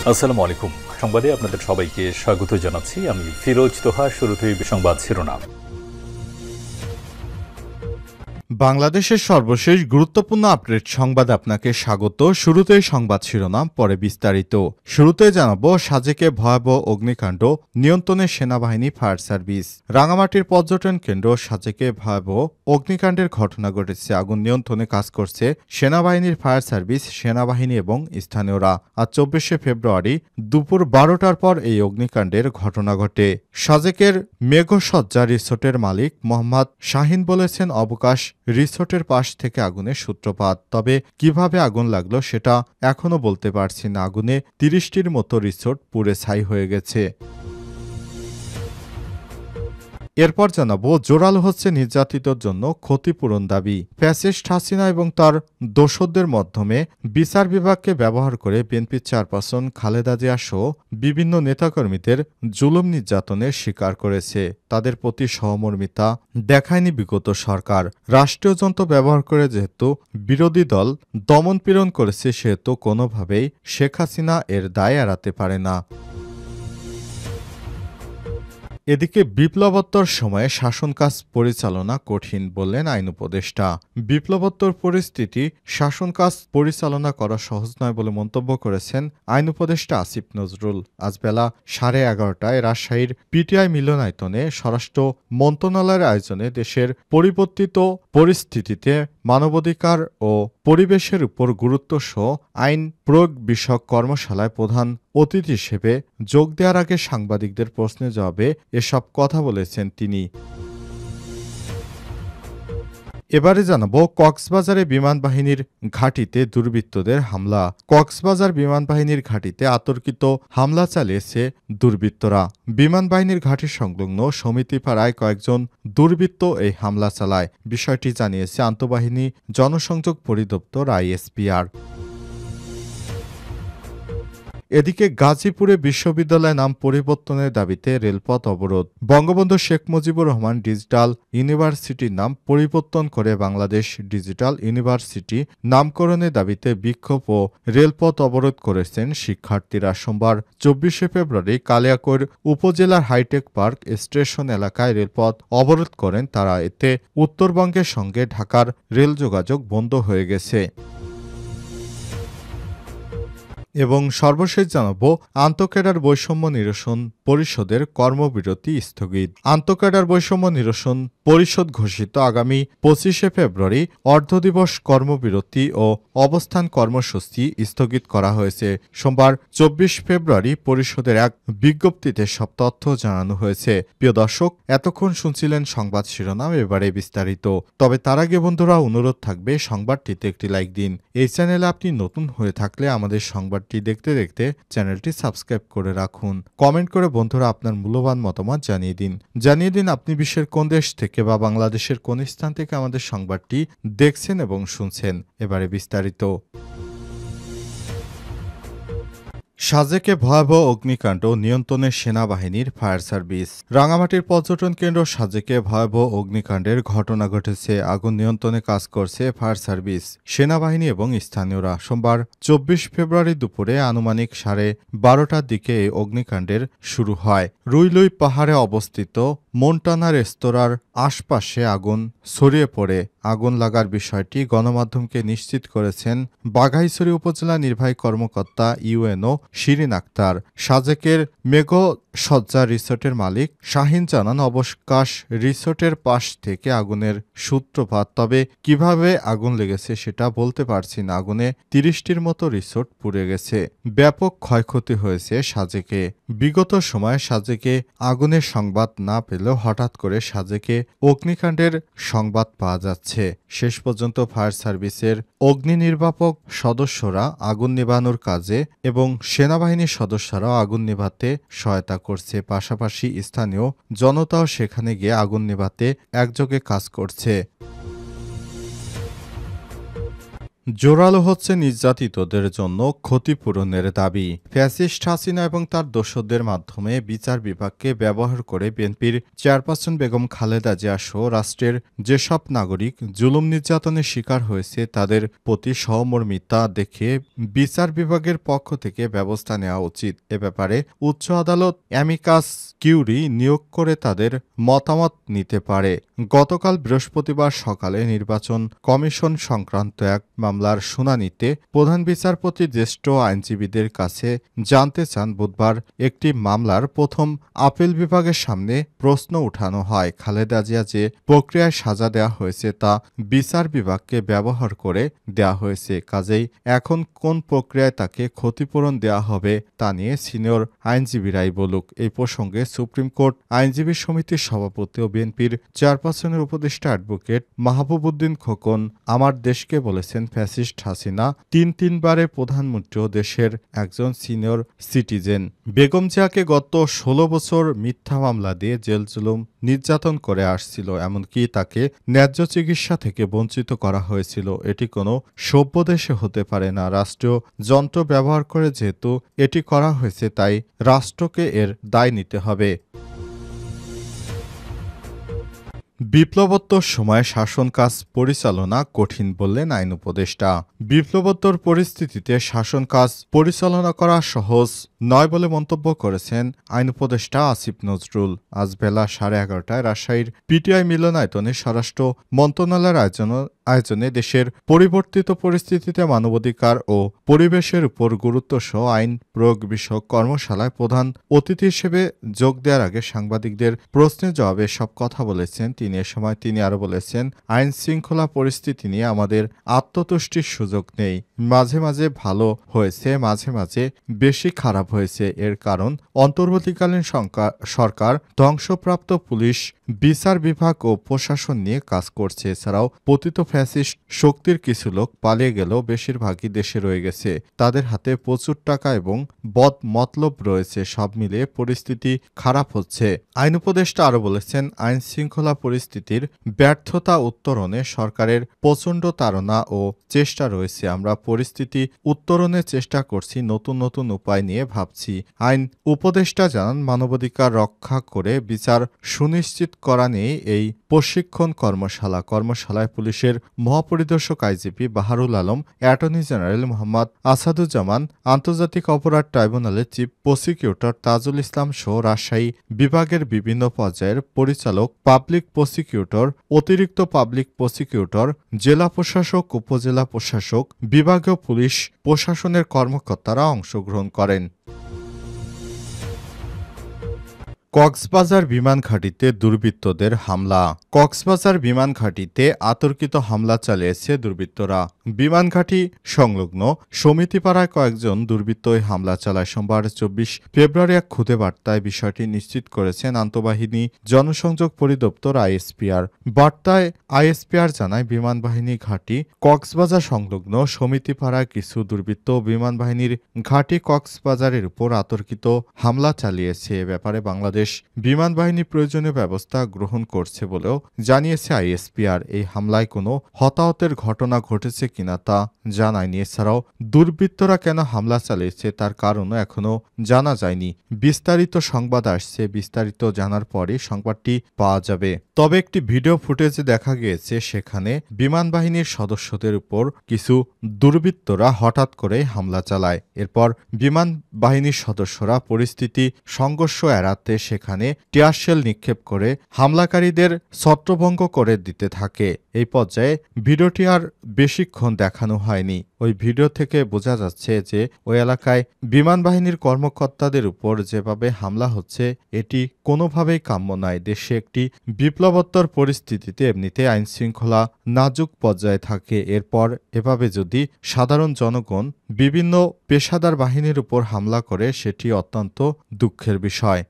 আসসালামু আলাইকুম। সংবাদে আপনাদের সবাইকে স্বাগত জানাচ্ছি। আমি ফিরোজ তোহা। শুরুতেই সংবাদ শিরোনাম। বাংলাদেশের সর্বশেষ গুরুত্বপূর্ণ আপডেট সংবাদে আপনাকে স্বাগত। শুরুতেই সংবাদ শিরোনাম, পরে বিস্তারিত। শুরুতে জানাবো, সাজেকে ভয়াবহ অগ্নিকাণ্ড, নিয়ন্ত্রণে সেনাবাহিনী, ফায়ার সার্ভিস। রাঙামাটির পর্যটন কেন্দ্র সাজেকে ভয়াবহ অগ্নিকাণ্ডের ঘটনা ঘটেছে। আগুন নিয়ন্ত্রণে কাজ করছে সেনাবাহিনীর ফায়ার সার্ভিস, সেনাবাহিনী এবং স্থানীয়রা। আজ 24শে ফেব্রুয়ারি দুপুর 12টার পর এই অগ্নিকাণ্ডের ঘটনা ঘটে। সাজেকের মেঘসজ্জা রিসোর্টের মালিক মোহাম্মদ শাহিন বলেছেন, অবকাশ রিসোর্টের পাশ থেকে আগুনের সূত্রপাত। তবে কিভাবে আগুন লাগলো সেটা এখনো বলতে পারছি না। আগুনে 30টির মতো রিসোর্ট পুড়ে ছাই হয়ে গেছে। এরপর জানাবো, জোরালো হচ্ছে নির্যাতিতর জন্য ক্ষতিপূরণ দাবি। ফ্যাসিস্ট হাসিনা এবং তার দোসরদের মাধ্যমে বিচার বিভাগকে ব্যবহার করে বিএনপির চেয়ারপারসন খালেদা জিয়া সহ বিভিন্ন নেতাকর্মীদের জুলুম নির্যাতনের শিকার করেছে। তাদের প্রতি সহমর্মিতা দেখায়নি বিগত সরকার। রাষ্ট্রীয় যন্ত্র ব্যবহার করে যেহেতু বিরোধী দল দমনপীড়ন করেছে, সেহেতু কোনোভাবেই শেখ হাসিনা এর দায় এড়াতে পারে না। এদিকে বিপ্লবোত্তর সময়ে শাসন কাজ পরিচালনা কঠিন বললেন আইন উপদেষ্টা। বিপ্লবোত্তর পরিস্থিতি শাসন কাজ পরিচালনা করা সহজ নয় বলে মন্তব্য করেছেন আইন উপদেষ্টা আসিফ নজরুল। আজ বেলা 11:30টায় রাজশাহীর পিটিআই মিলনায়তনে স্বরাষ্ট্র মন্ত্রণালয়ের আয়োজনে দেশের পরিবর্তিত পরিস্থিতিতে মানবাধিকার ও পরিবেশের উপর গুরুত্ব সহ আইন প্রয়োগ বিষয়ক কর্মশালায় প্রধান অতিথি হিসেবে যোগ দেওয়ার আগে সাংবাদিকদের প্রশ্নের জবাবে এসব কথা বলেছেন তিনি। এবারে জানাবো, কক্সবাজারে বিমান বাহিনীর ঘাঁটিতে দুর্বৃত্তদের হামলা। কক্সবাজার বিমান বাহিনীর ঘাঁটিতে আতর্কিত হামলা চালিয়েছে দুর্বৃত্তরা। বিমান বাহিনীর ঘাঁটি সংলগ্ন সমিতিপাড়ায় কয়েকজন দুর্বৃত্ত এই হামলা চালায়। বিষয়টি জানিয়েছে আন্তঃবাহিনী জনসংযোগ পরিদপ্তর আইএসপিআর। এদিকে গাজীপুরে বিশ্ববিদ্যালয় নাম পরিবর্তনের দাবিতে রেলপথ অবরোধ। বঙ্গবন্ধু শেখ মুজিবুর রহমান ডিজিটাল ইউনিভার্সিটির নাম পরিবর্তন করে বাংলাদেশ ডিজিটাল ইউনিভার্সিটি নামকরণের দাবিতে বিক্ষোভ ও রেলপথ অবরোধ করেছেন শিক্ষার্থীরা। সোমবার 24শে ফেব্রুয়ারি কালিয়াকৈর উপজেলার হাইটেক পার্ক স্টেশন এলাকায় রেলপথ অবরোধ করেন তারা। এতে উত্তরবঙ্গের সঙ্গে ঢাকার রেল যোগাযোগ বন্ধ হয়ে গেছে। এবং সর্বশেষ জানাবো, আন্তঃক্যাডার বৈষম্য নিরসন পরিষদের কর্মবিরতি স্থগিত। আন্তঃক্যাডার বৈষম্য নিরসন পরিষদ ঘোষিত আগামী 25শে ফেব্রুয়ারি অর্ধদিবস কর্মবিরতি ও অবস্থান কর্মসূচি স্থগিত করা হয়েছে। সোমবার 24 ফেব্রুয়ারি পরিষদের এক বিজ্ঞপ্তিতে সব তথ্য জানানো হয়েছে। প্রিয় দর্শক, এতক্ষণ শুনছিলেন সংবাদ শিরোনাম, এবারে বিস্তারিত। তবে তার আগে বন্ধুরা, অনুরোধ থাকবে সংবাদটিতে একটি লাইক দিন। এই চ্যানেলে আপনি নতুন হয়ে থাকলে আমাদের সংবাদটি দেখতে দেখতে চ্যানেলটি সাবস্ক্রাইব করে রাখুন। কমেন্ট করে বন্ধুরা আপনার মূল্যবান মতামত জানিয়ে দিন আপনি বিশ্বের কোন দেশ থেকে বা বাংলাদেশের কোন স্থান থেকে আমাদের সংবাদটি দেখছেন এবং শুনছেন। এবারে বিস্তারিত। সাজেকে ভয়াবহ অগ্নিকাণ্ড, নিয়ন্ত্রণে সেনাবাহিনীর, ফায়ার সার্ভিস। রাঙামাটির পর্যটন কেন্দ্র সাজেকে ভয়াবহ অগ্নিকাণ্ডের ঘটনা ঘটেছে। আগুন নিয়ন্ত্রণে কাজ করছে ফায়ার সার্ভিস, সেনাবাহিনী এবং স্থানীয়রা। সোমবার 24 ফেব্রুয়ারি দুপুরে আনুমানিক 12:30টার দিকে এই অগ্নিকাণ্ডের শুরু হয়। রুইলুই পাহাড়ে অবস্থিত মন্টানা রেস্তোরাঁর আশপাশে আগুন ছড়িয়ে পড়ে। আগুন লাগার বিষয়টি গণমাধ্যমকে নিশ্চিত করেছেন বাঘাইছড়ি উপজেলা নির্বাহী কর্মকর্তা ইউএনও শিরিন আক্তার। সাজেকের মেঘসজ্জা রিসোর্টের মালিক শাহিন জানান, অবকাশ রিসোর্টের পাশ থেকে আগুনের সূত্রপাত। তবে কিভাবে আগুন লেগেছে সেটা বলতে পারছি না। আগুনে 30টির মতো রিসোর্ট পুড়ে গেছে। ব্যাপক ক্ষয়ক্ষতি হয়েছে সাজেকে। বিগত সময়ে সাজেকে আগুনের সংবাদ না পেলেও হঠাৎ করে সাজেকে অগ্নিকাণ্ডের সংবাদ পাওয়া যাচ্ছে। শেষ পর্যন্ত ফায়ার সার্ভিসের অগ্নি নির্বাপক সদস্যরা আগুন নেভানোর কাজে এবং সেনাবাহিনীর সদস্যরাও আগুন নেভাতে সহায়তা করছে। পাশাপাশি স্থানীয় জনতাও সেখানে গিয়ে আগুন নেভাতে একযোগে কাজ করছে। জোরালো হচ্ছে নির্যাতিতদের জন্য ক্ষতিপূরণের দাবি। ফ্যাসিস্ট হাসিনা এবং তার দোসরদের মাধ্যমে বিচার বিভাগকে ব্যবহার করে বিএনপির চেয়ারপারসন বেগম খালেদা জিয়া সহ রাষ্ট্রের যেসব নাগরিক জুলুম নির্যাতনের শিকার হয়েছে তাদের প্রতি সহমর্মিতা দেখে বিচার বিভাগের পক্ষ থেকে ব্যবস্থা নেওয়া উচিত। এ ব্যাপারে উচ্চ আদালত অ্যামিকাস কিউরি নিয়োগ করে তাদের মতামত নিতে পারে। গতকাল বৃহস্পতিবার সকালে নির্বাচন কমিশন সংক্রান্ত এক মামলার শুনানিতে প্রধান বিচারপতি জ্যেষ্ঠ আইনজীবীদের কাছে জানতে চান বুধবার একটি মামলার প্রথম আপিল বিভাগের সামনে প্রশ্ন উঠানো হয়, খালেদা জিয়া যে প্রক্রিয়ায় সাজা দেওয়া হয়েছে তা বিচার বিভাগকে ব্যবহার করে দেওয়া হয়েছে, কাজেই এখন কোন প্রক্রিয়ায় তাকে ক্ষতিপূরণ দেওয়া হবে তা নিয়ে সিনিয়র আইনজীবীরাই বলুক। এই প্রসঙ্গে সুপ্রিম কোর্ট আইনজীবী সমিতির সভাপতি ও বিএনপির চেয়ারপারসনের উপদেষ্টা অ্যাডভোকেট মাহবুব উদ্দিন খোকন আমার দেশকে বলেছেন, ফ্যাসিস্ট হাসিনা তিনবারে প্রধানমন্ত্রী ও দেশের একজন সিনিয়র সিটিজেন। বেগম জিয়াকে গত ১৬ বছর মিথ্যা মামলা দিয়ে জেল জুলুম নির্যাতন করে আসছিল, এমনকি তাকে ন্যায্য চিকিৎসা থেকে বঞ্চিত করা হয়েছিল। এটি কোনো সভ্য দেশে হতে পারে না। রাষ্ট্রীয় যন্ত্র ব্যবহার করে যেহেতু এটি করা হয়েছে তাই রাষ্ট্রকে এর দায় নিতে হবে। বিপ্লবোত্তর সময়ে শাসন কাজ পরিচালনা কঠিন বললেন আইন উপদেষ্টা। বিপ্লবোত্তর পরিস্থিতিতে শাসন কাজ পরিচালনা করা সহজ নয় বলে মন্তব্য করেছেন আইন উপদেষ্টা আসিফ নজরুল। আজ বেলা 11:30টায় রাজশাহীর পিটিআই মিলনায়তনে স্বরাষ্ট্র মন্ত্রণালয়ের আয়োজনে দেশের পরিবর্তিত পরিস্থিতিতে মানবাধিকার ও পরিবেশের উপর গুরুত্বসহ আইন প্রয়োগ বিষয়ক কর্মশালায় প্রধান অতিথি হিসেবে যোগ দেওয়ার আগে সাংবাদিকদের প্রশ্নের জবাবে সব কথা বলেছেন তিনি। এ সময় তিনি আরও বলেছেন, আইন শৃঙ্খলা পরিস্থিতি নিয়ে আমাদের আত্মতুষ্টির সুযোগ নেই। মাঝে মাঝে ভালো হয়েছে, মাঝে মাঝে বেশি খারাপ হয়েছে। এর কারণ অন্তর্বর্তীকালীন সরকার ধ্বংসপ্রাপ্ত পুলিশ, বিচার বিভাগ ও প্রশাসন নিয়ে কাজ করছে। এছাড়াও পতিত ফ্যাসিস্ট শক্তির কিছু লোক পালিয়ে গেলেও বেশিরভাগই দেশে রয়ে গেছে। তাদের হাতে প্রচুর টাকা এবং বদ মতলব রয়েছে। সব মিলিয়ে পরিস্থিতি খারাপ হচ্ছে। আইন উপদেষ্টা আরও বলেছেন, আইন শৃঙ্খলা পরিস্থিতির ব্যর্থতা উত্তরণে সরকারের প্রচণ্ড তাড়না ও চেষ্টা রয়েছে। আমরা পরিস্থিতি উত্তরণের চেষ্টা করছি, নতুন নতুন উপায় নিয়ে ভাবছি। আইন উপদেষ্টা জানান, মানবাধিকার রক্ষা করে বিচার সুনিশ্চিত করা নিয়ে এই প্রশিক্ষণ কর্মশালায় পুলিশের মহাপরিদর্শক IGP Baharul Alam, attorney general Mohammad Asaduzzaman, আন্তর্জাতিক অপরাধ ট্রাইব্যুনালের চিফ প্রসিকিউটর তাজুল ইসলাম সহ রাজশাহী বিভাগের বিভিন্ন পর্যায়ের পরিচালক, পাবলিক প্রসিকিউটর, অতিরিক্ত পাবলিক প্রসিকিউটর, জেলা প্রশাসক, উপজেলা প্রশাসক, বিভাগীয় পুলিশ প্রশাসনের কর্মকর্তারা অংশগ্রহণ করেন। কক্সবাজার বিমান ঘাঁটিতে দুর্বৃত্তদের হামলা। কক্সবাজার বিমান ঘাঁটিতে আতর্কিত হামলা চালিয়েছে দুর্বৃত্তরা। বিমান ঘাঁটি সংলগ্ন সমিতিপাড়ায় কয়েকজন দুর্বৃত্ত এই হামলা চালায়। সোমবার ২৪ ফেব্রুয়ারি এক খুদে বার্তায় বিষয়টি নিশ্চিত করেছেন আন্তঃবাহিনী জনসংযোগ পরিদপ্তর আইএসপিআর। বার্তায় আইএসপিআর জানায়, বিমান বাহিনী ঘাঁটি কক্সবাজার সংলগ্ন সমিতিপাড়ায় কিছু দুর্বৃত্ত বিমান বাহিনীর ঘাঁটি কক্সবাজারের উপর আতর্কিত হামলা চালিয়েছে। এ ব্যাপারে বাংলাদেশ বিমান বাহিনী প্রয়োজনীয় ব্যবস্থা গ্রহণ করছে বলেও জানিয়েছে আইএসপিআর। এই হামলায় কোনো হতাহতের ঘটনা ঘটেছে কিনা তা জানায়নি। এছাড়াও দুর্বৃত্তরা কেন হামলা চালিয়েছে তার কারণও এখনও জানা যায়নি। বিস্তারিত সংবাদ আসছে, বিস্তারিত জানার পরে সংবাদটি পাওয়া যাবে। তবে একটি ভিডিও ফুটেজে দেখা গিয়েছে সেখানে বিমান বাহিনীর সদস্যদের উপর কিছু দুর্বৃত্তরা হঠাৎ করে হামলা চালায়। এরপর বিমান বাহিনীর সদস্যরা পরিস্থিতি সংঘর্ষ এড়াতে সেখানে টিয়ারশেল নিক্ষেপ করে হামলাকারীদের ছত্রভঙ্গ করে দিতে থাকে। এই পর্যায়ে ভিডিওটি আর বেশিক্ষণ দেখানো হয়নি। ওই ভিডিও থেকে বোঝা যাচ্ছে যে ওই এলাকায় বিমান বাহিনীর কর্মকর্তাদের উপর যেভাবে হামলা হচ্ছে এটি কোনোভাবেই কাম্য নয়। দেশে একটি বিপ্লবোত্তর পরিস্থিতিতে এমনিতে আইনশৃঙ্খলা নাজুক পর্যায়ে থাকে। এরপর এভাবে যদি সাধারণ জনগণ বিভিন্ন পেশাদার বাহিনীর উপর হামলা করে সেটি অত্যন্ত দুঃখের বিষয়।